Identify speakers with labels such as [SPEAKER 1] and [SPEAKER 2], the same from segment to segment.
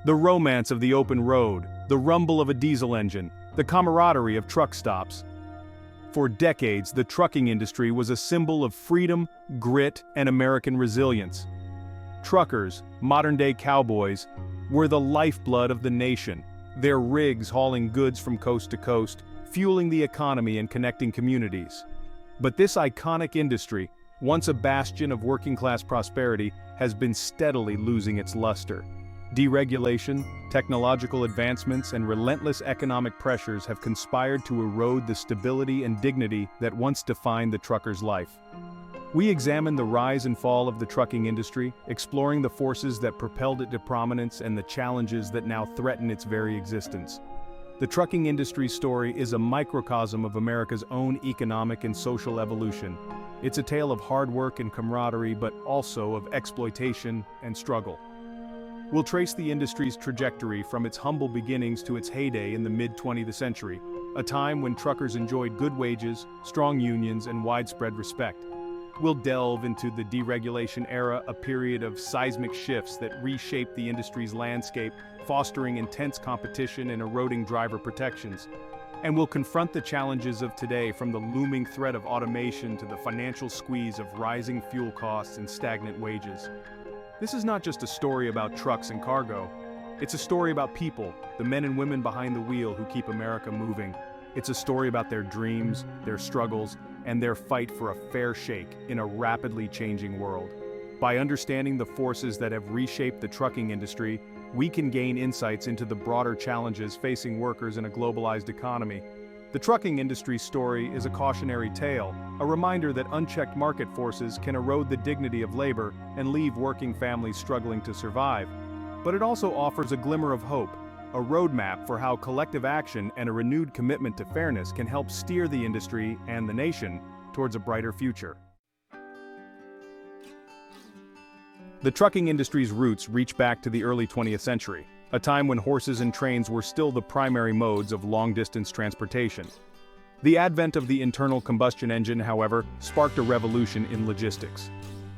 [SPEAKER 1] The romance of the open road, the rumble of a diesel engine, the camaraderie of truck stops. For decades, the trucking industry was a symbol of freedom, grit, and American resilience. Truckers, modern-day cowboys, were the lifeblood of the nation, their rigs hauling goods from coast to coast, fueling the economy and connecting communities. But this iconic industry, once a bastion of working-class prosperity, has been steadily losing its luster. Deregulation, technological advancements, and relentless economic pressures have conspired to erode the stability and dignity that once defined the trucker's life. We examine the rise and fall of the trucking industry, exploring the forces that propelled it to prominence and the challenges that now threaten its very existence. The trucking industry's story is a microcosm of America's own economic and social evolution. It's a tale of hard work and camaraderie, but also of exploitation and struggle. We'll trace the industry's trajectory from its humble beginnings to its heyday in the mid-20th century, a time when truckers enjoyed good wages, strong unions, and widespread respect. We'll delve into the deregulation era, a period of seismic shifts that reshaped the industry's landscape, fostering intense competition and eroding driver protections. And we'll confront the challenges of today, from the looming threat of automation to the financial squeeze of rising fuel costs and stagnant wages. This is not just a story about trucks and cargo. It's a story about people, the men and women behind the wheel who keep America moving. It's a story about their dreams, their struggles, and their fight for a fair shake in a rapidly changing world. By understanding the forces that have reshaped the trucking industry, we can gain insights into the broader challenges facing workers in a globalized economy. The trucking industry's story is a cautionary tale, a reminder that unchecked market forces can erode the dignity of labor and leave working families struggling to survive. But it also offers a glimmer of hope, a roadmap for how collective action and a renewed commitment to fairness can help steer the industry and the nation towards a brighter future. The trucking industry's roots reach back to the early 20th century, a time when horses and trains were still the primary modes of long-distance transportation. The advent of the internal combustion engine, however, sparked a revolution in logistics.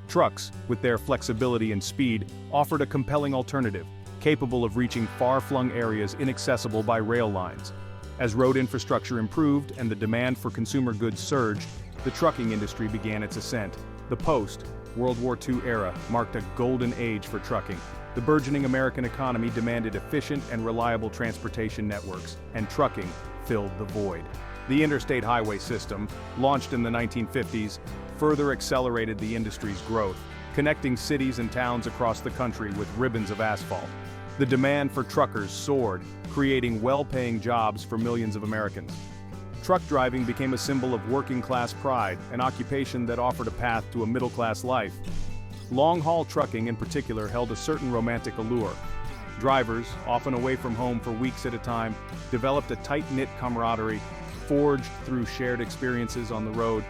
[SPEAKER 1] Trucks, with their flexibility and speed, offered a compelling alternative, capable of reaching far-flung areas inaccessible by rail lines. As road infrastructure improved and the demand for consumer goods surged, the trucking industry began its ascent. The post-World War II era marked a golden age for trucking. The burgeoning American economy demanded efficient and reliable transportation networks, and trucking filled the void. The interstate highway system, launched in the 1950s, further accelerated the industry's growth, connecting cities and towns across the country with ribbons of asphalt. The demand for truckers soared, creating well-paying jobs for millions of Americans. Truck driving became a symbol of working-class pride, an occupation that offered a path to a middle-class life. Long-haul trucking in particular held a certain romantic allure. Drivers, often away from home for weeks at a time, developed a tight-knit camaraderie, forged through shared experiences on the road.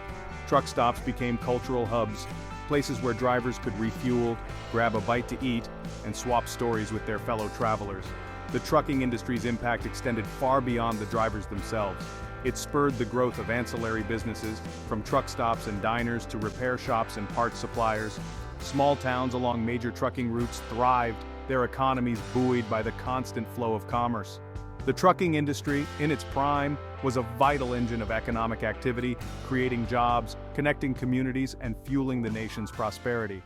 [SPEAKER 1] Truck stops became cultural hubs, places where drivers could refuel, grab a bite to eat, and swap stories with their fellow travelers. The trucking industry's impact extended far beyond the drivers themselves. It spurred the growth of ancillary businesses, from truck stops and diners to repair shops and parts suppliers. Small towns along major trucking routes thrived, their economies buoyed by the constant flow of commerce. The trucking industry, in its prime, was a vital engine of economic activity, creating jobs, connecting communities, and fueling the nation's prosperity.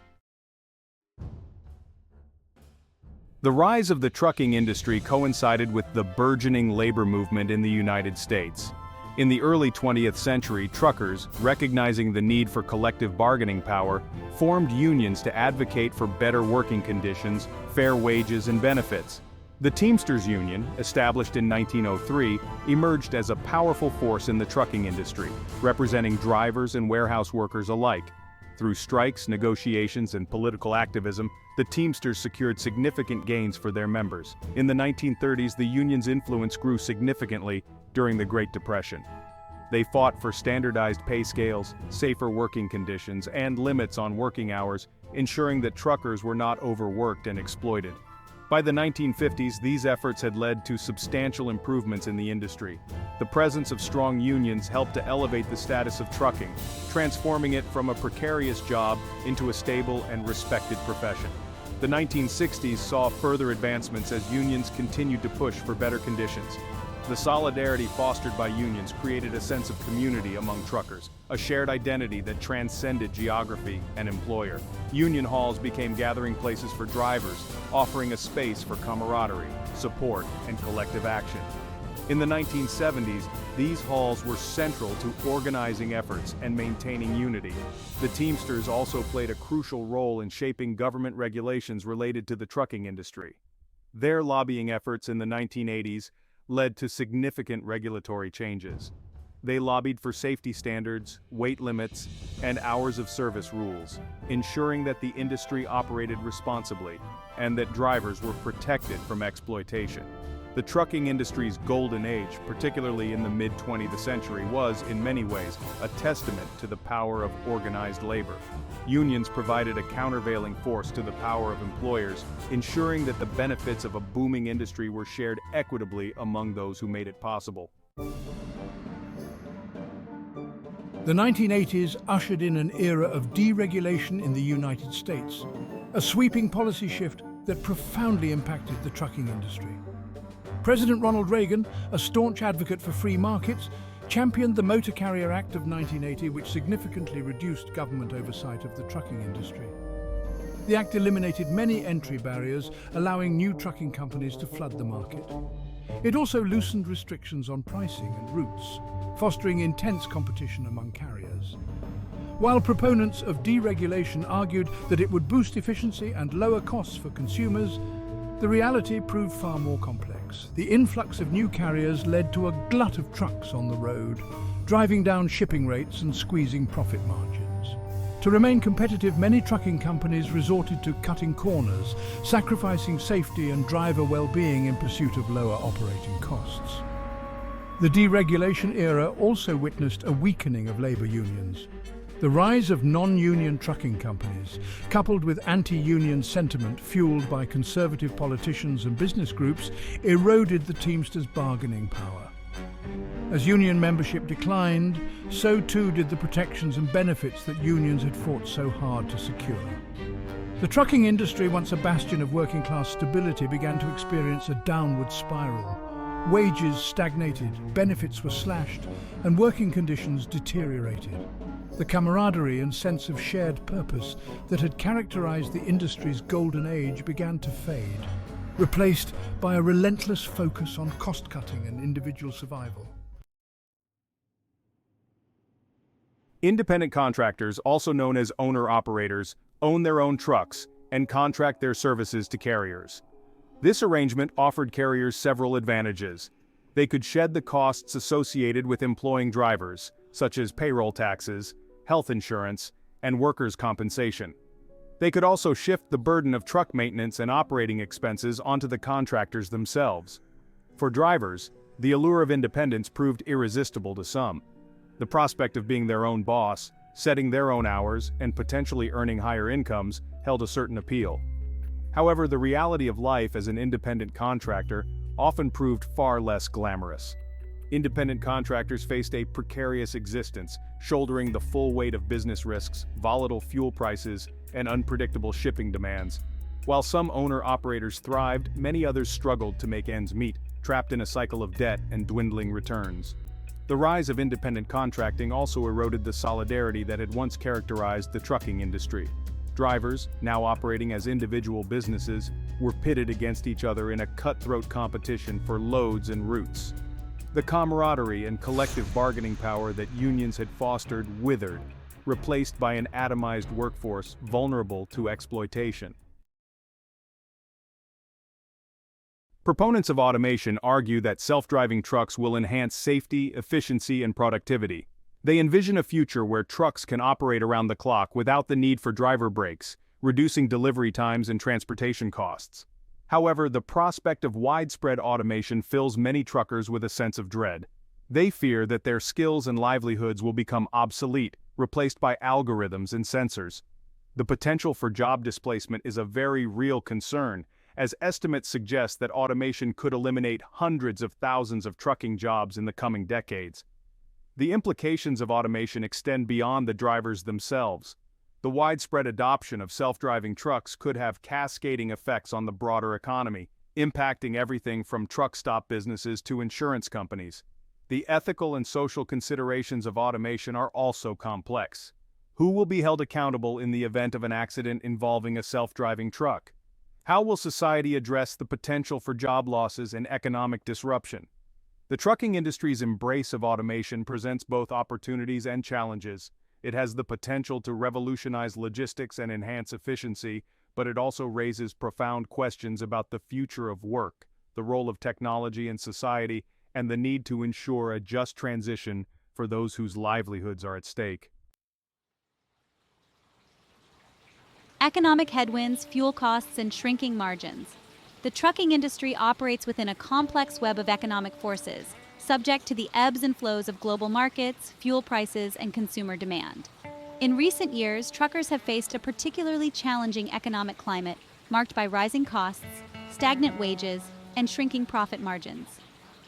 [SPEAKER 1] The rise of the trucking industry coincided with the burgeoning labor movement in the United States. In the early 20th century, truckers, recognizing the need for collective bargaining power, formed unions to advocate for better working conditions, fair wages, and benefits. The Teamsters Union, established in 1903, emerged as a powerful force in the trucking industry, representing drivers and warehouse workers alike. Through strikes, negotiations, and political activism, the Teamsters secured significant gains for their members. In the 1930s, the union's influence grew significantly during the Great Depression. They fought for standardized pay scales, safer working conditions, and limits on working hours, ensuring that truckers were not overworked and exploited. By the 1950s, these efforts had led to substantial improvements in the industry. The presence of strong unions helped to elevate the status of trucking, transforming it from a precarious job into a stable and respected profession. The 1960s saw further advancements as unions continued to push for better conditions. The solidarity fostered by unions created a sense of community among truckers, a shared identity that transcended geography and employer. Union halls became gathering places for drivers, offering a space for camaraderie, support, and collective action. In the 1970s, these halls were central to organizing efforts and maintaining unity. The Teamsters also played a crucial role in shaping government regulations related to the trucking industry. Their lobbying efforts in the 1980s led to significant regulatory changes. They lobbied for safety standards, weight limits, and hours of service rules, ensuring that the industry operated responsibly and that drivers were protected from exploitation. The trucking industry's golden age, particularly in the mid-20th century, was, in many ways, a testament to the power of organized labor. Unions provided a countervailing force to the power of employers, ensuring that the benefits of a booming industry were shared equitably among those who made it possible.
[SPEAKER 2] The 1980s ushered in an era of deregulation in the United States, a sweeping policy shift that profoundly impacted the trucking industry. President Ronald Reagan, a staunch advocate for free markets, championed the Motor Carrier Act of 1980, which significantly reduced government oversight of the trucking industry. The act eliminated many entry barriers, allowing new trucking companies to flood the market. It also loosened restrictions on pricing and routes, fostering intense competition among carriers. While proponents of deregulation argued that it would boost efficiency and lower costs for consumers, the reality proved far more complex. The influx of new carriers led to a glut of trucks on the road, driving down shipping rates and squeezing profit margins. To remain competitive, many trucking companies resorted to cutting corners, sacrificing safety and driver well-being in pursuit of lower operating costs. The deregulation era also witnessed a weakening of labor unions. The rise of non-union trucking companies, coupled with anti-union sentiment fueled by conservative politicians and business groups, eroded the Teamsters' bargaining power. As union membership declined, so too did the protections and benefits that unions had fought so hard to secure. The trucking industry, once a bastion of working-class stability, began to experience a downward spiral. Wages stagnated, benefits were slashed, and working conditions deteriorated. The camaraderie and sense of shared purpose that had characterized the industry's golden age began to fade, replaced by a relentless focus on cost-cutting and individual survival.
[SPEAKER 1] Independent contractors, also known as owner-operators, own their own trucks and contract their services to carriers. This arrangement offered carriers several advantages. They could shed the costs associated with employing drivers, such as payroll taxes, health insurance, and workers' compensation. They could also shift the burden of truck maintenance and operating expenses onto the contractors themselves. For drivers, the allure of independence proved irresistible to some. The prospect of being their own boss, setting their own hours, and potentially earning higher incomes held a certain appeal. However, the reality of life as an independent contractor often proved far less glamorous. Independent contractors faced a precarious existence, shouldering the full weight of business risks, volatile fuel prices, and unpredictable shipping demands. While some owner-operators thrived, many others struggled to make ends meet, trapped in a cycle of debt and dwindling returns. The rise of independent contracting also eroded the solidarity that had once characterized the trucking industry. Drivers, now operating as individual businesses, were pitted against each other in a cutthroat competition for loads and routes. The camaraderie and collective bargaining power that unions had fostered withered, replaced by an atomized workforce vulnerable to exploitation. Proponents of automation argue that self-driving trucks will enhance safety, efficiency, and productivity. They envision a future where trucks can operate around the clock without the need for driver breaks, reducing delivery times and transportation costs. However, the prospect of widespread automation fills many truckers with a sense of dread. They fear that their skills and livelihoods will become obsolete, replaced by algorithms and sensors. The potential for job displacement is a very real concern, as estimates suggest that automation could eliminate hundreds of thousands of trucking jobs in the coming decades. The implications of automation extend beyond the drivers themselves. The widespread adoption of self-driving trucks could have cascading effects on the broader economy, impacting everything from truck stop businesses to insurance companies. The ethical and social considerations of automation are also complex. Who will be held accountable in the event of an accident involving a self-driving truck? How will society address the potential for job losses and economic disruption? The trucking industry's embrace of automation presents both opportunities and challenges. It has the potential to revolutionize logistics and enhance efficiency, but it also raises profound questions about the future of work, the role of technology in society, and the need to ensure a just transition for those whose livelihoods are at stake.
[SPEAKER 3] Economic headwinds, fuel costs, and shrinking margins. The trucking industry operates within a complex web of economic forces, subject to the ebbs and flows of global markets, fuel prices, and consumer demand. In recent years, truckers have faced a particularly challenging economic climate marked by rising costs, stagnant wages, and shrinking profit margins.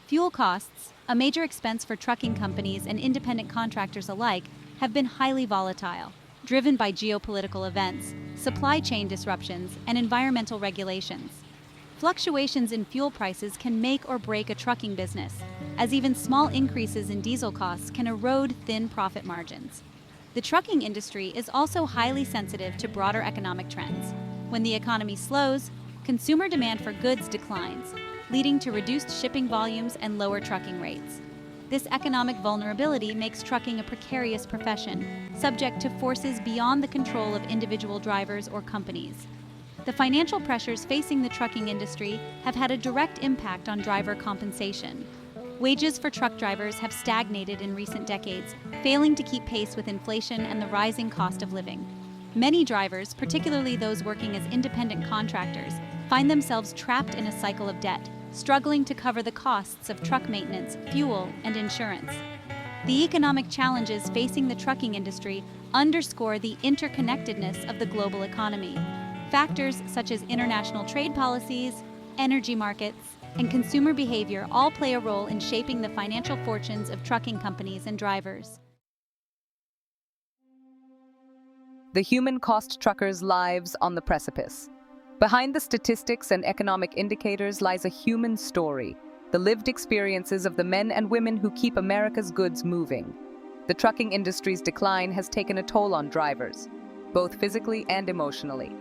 [SPEAKER 3] Fuel costs, a major expense for trucking companies and independent contractors alike, have been highly volatile, driven by geopolitical events, supply chain disruptions, and environmental regulations. Fluctuations in fuel prices can make or break a trucking business, as even small increases in diesel costs can erode thin profit margins. The trucking industry is also highly sensitive to broader economic trends. When the economy slows, consumer demand for goods declines, leading to reduced shipping volumes and lower trucking rates. This economic vulnerability makes trucking a precarious profession, subject to forces beyond the control of individual drivers or companies. The financial pressures facing the trucking industry have had a direct impact on driver compensation. Wages for truck drivers have stagnated in recent decades, failing to keep pace with inflation and the rising cost of living. Many drivers, particularly those working as independent contractors, find themselves trapped in a cycle of debt, struggling to cover the costs of truck maintenance, fuel, and insurance. The economic challenges facing the trucking industry underscore the interconnectedness of the global economy. Factors such as international trade policies, energy markets, and consumer behavior all play a role in shaping the financial fortunes of trucking companies and drivers.
[SPEAKER 4] The human cost truckers' lives on the precipice. Behind the statistics and economic indicators lies a human story, the lived experiences of the men and women who keep America's goods moving. The trucking industry's decline has taken a toll on drivers, both physically and emotionally.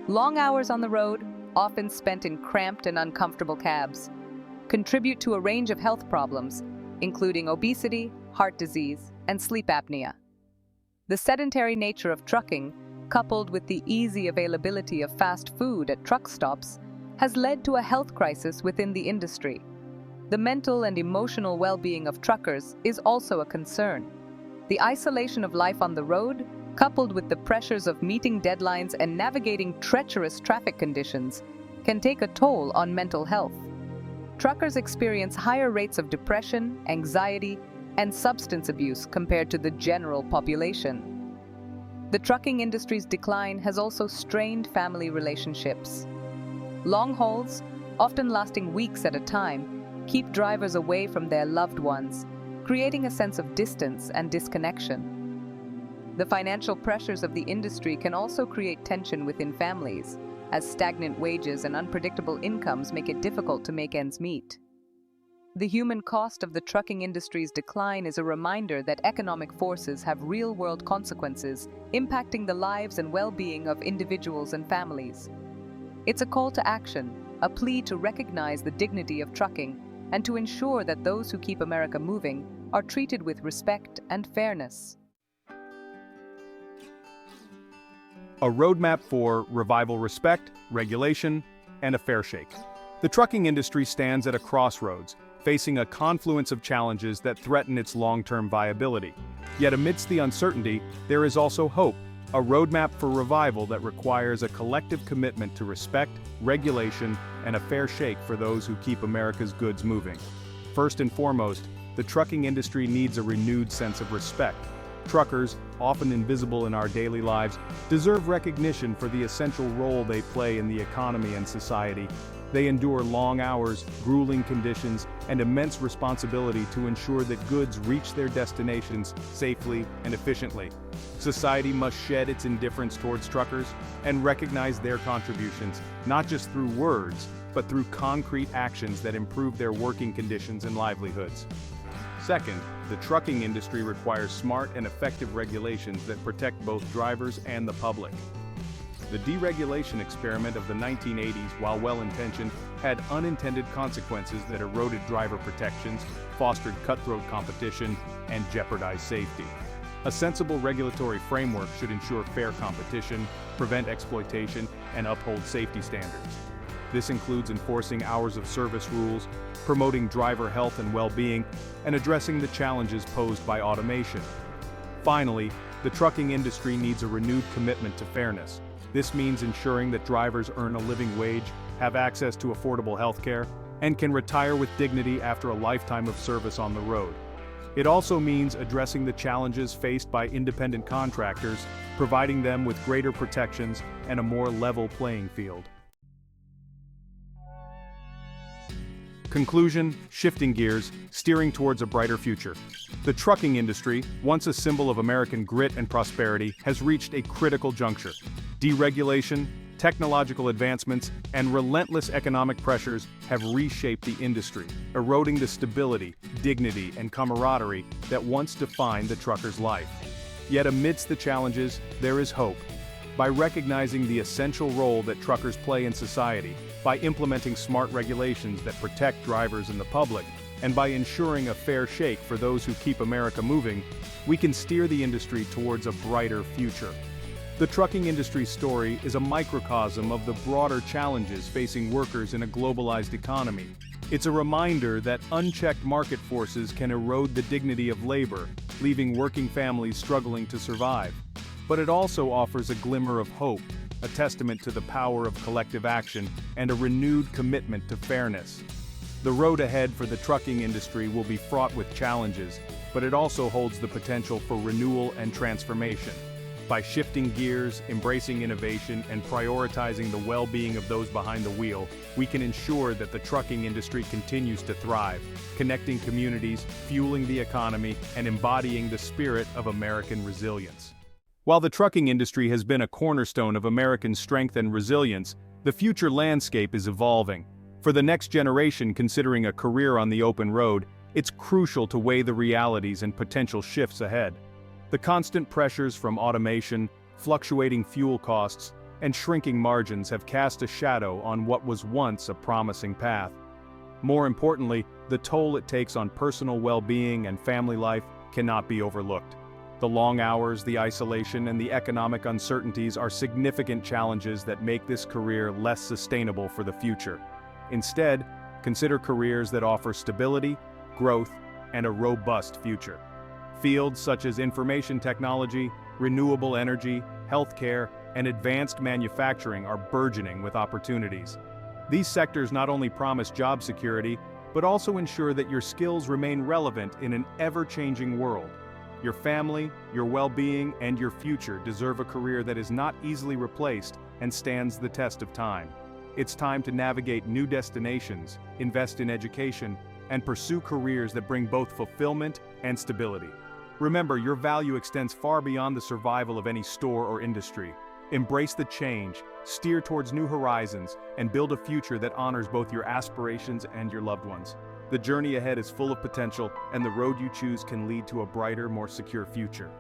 [SPEAKER 4] Long hours on the road, often spent in cramped and uncomfortable cabs, contribute to a range of health problems, including obesity, heart disease, and sleep apnea. The sedentary nature of trucking, coupled with the easy availability of fast food at truck stops, has led to a health crisis within the industry. The mental and emotional well-being of truckers is also a concern. The isolation of life on the road, coupled with the pressures of meeting deadlines and navigating treacherous traffic conditions, can take a toll on mental health. Truckers experience higher rates of depression, anxiety, and substance abuse compared to the general population. The trucking industry's decline has also strained family relationships. Long hauls, often lasting weeks at a time, keep drivers away from their loved ones, creating a sense of distance and disconnection. The financial pressures of the industry can also create tension within families, as stagnant wages and unpredictable incomes make it difficult to make ends meet. The human cost of the trucking industry's decline is a reminder that economic forces have real-world consequences impacting the lives and well-being of individuals and families. It's a call to action, a plea to recognize the dignity of trucking and to ensure that those who keep America moving are treated with respect and fairness.
[SPEAKER 1] A roadmap for revival respect, regulation, and a fair shake. The trucking industry stands at a crossroads, facing a confluence of challenges that threaten its long-term viability. Yet amidst the uncertainty, there is also hope, a roadmap for revival that requires a collective commitment to respect, regulation, and a fair shake for those who keep America's goods moving. First and foremost, the trucking industry needs a renewed sense of respect. Truckers, often invisible in our daily lives, deserve recognition for the essential role they play in the economy and society. They endure long hours, grueling conditions, and immense responsibility to ensure that goods reach their destinations safely and efficiently. Society must shed its indifference towards truckers and recognize their contributions, not just through words, but through concrete actions that improve their working conditions and livelihoods. Second, the trucking industry requires smart and effective regulations that protect both drivers and the public. The deregulation experiment of the 1980s, while well-intentioned, had unintended consequences that eroded driver protections, fostered cutthroat competition, and jeopardized safety. A sensible regulatory framework should ensure fair competition, prevent exploitation, and uphold safety standards. This includes enforcing hours of service rules, promoting driver health and well-being, and addressing the challenges posed by automation. Finally, the trucking industry needs a renewed commitment to fairness. This means ensuring that drivers earn a living wage, have access to affordable healthcare, and can retire with dignity after a lifetime of service on the road. It also means addressing the challenges faced by independent contractors, providing them with greater protections and a more level playing field. Conclusion: shifting gears, steering towards a brighter future. The trucking industry, once a symbol of American grit and prosperity, has reached a critical juncture. Deregulation, technological advancements, and relentless economic pressures have reshaped the industry, eroding the stability, dignity, and camaraderie that once defined the trucker's life. Yet amidst the challenges, there is hope. By recognizing the essential role that truckers play in society, by implementing smart regulations that protect drivers and the public, and by ensuring a fair shake for those who keep America moving, we can steer the industry towards a brighter future. The trucking industry's story is a microcosm of the broader challenges facing workers in a globalized economy. It's a reminder that unchecked market forces can erode the dignity of labor, leaving working families struggling to survive. But it also offers a glimmer of hope, a testament to the power of collective action and a renewed commitment to fairness. The road ahead for the trucking industry will be fraught with challenges, but it also holds the potential for renewal and transformation. By shifting gears, embracing innovation, and prioritizing the well-being of those behind the wheel, we can ensure that the trucking industry continues to thrive, connecting communities, fueling the economy, and embodying the spirit of American resilience. While the trucking industry has been a cornerstone of American strength and resilience, the future landscape is evolving. For the next generation considering a career on the open road, it's crucial to weigh the realities and potential shifts ahead. The constant pressures from automation, fluctuating fuel costs, and shrinking margins have cast a shadow on what was once a promising path. More importantly, the toll it takes on personal well-being and family life cannot be overlooked. The long hours, the isolation, and the economic uncertainties are significant challenges that make this career less sustainable for the future. Instead, consider careers that offer stability, growth, and a robust future. Fields such as information technology, renewable energy, healthcare, and advanced manufacturing are burgeoning with opportunities. These sectors not only promise job security, but also ensure that your skills remain relevant in an ever-changing world. Your family, your well-being, and your future deserve a career that is not easily replaced and stands the test of time. It's time to navigate new destinations, invest in education, and pursue careers that bring both fulfillment and stability. Remember, your value extends far beyond the survival of any store or industry. Embrace the change, steer towards new horizons, and build a future that honors both your aspirations and your loved ones. The journey ahead is full of potential, and the road you choose can lead to a brighter, more secure future.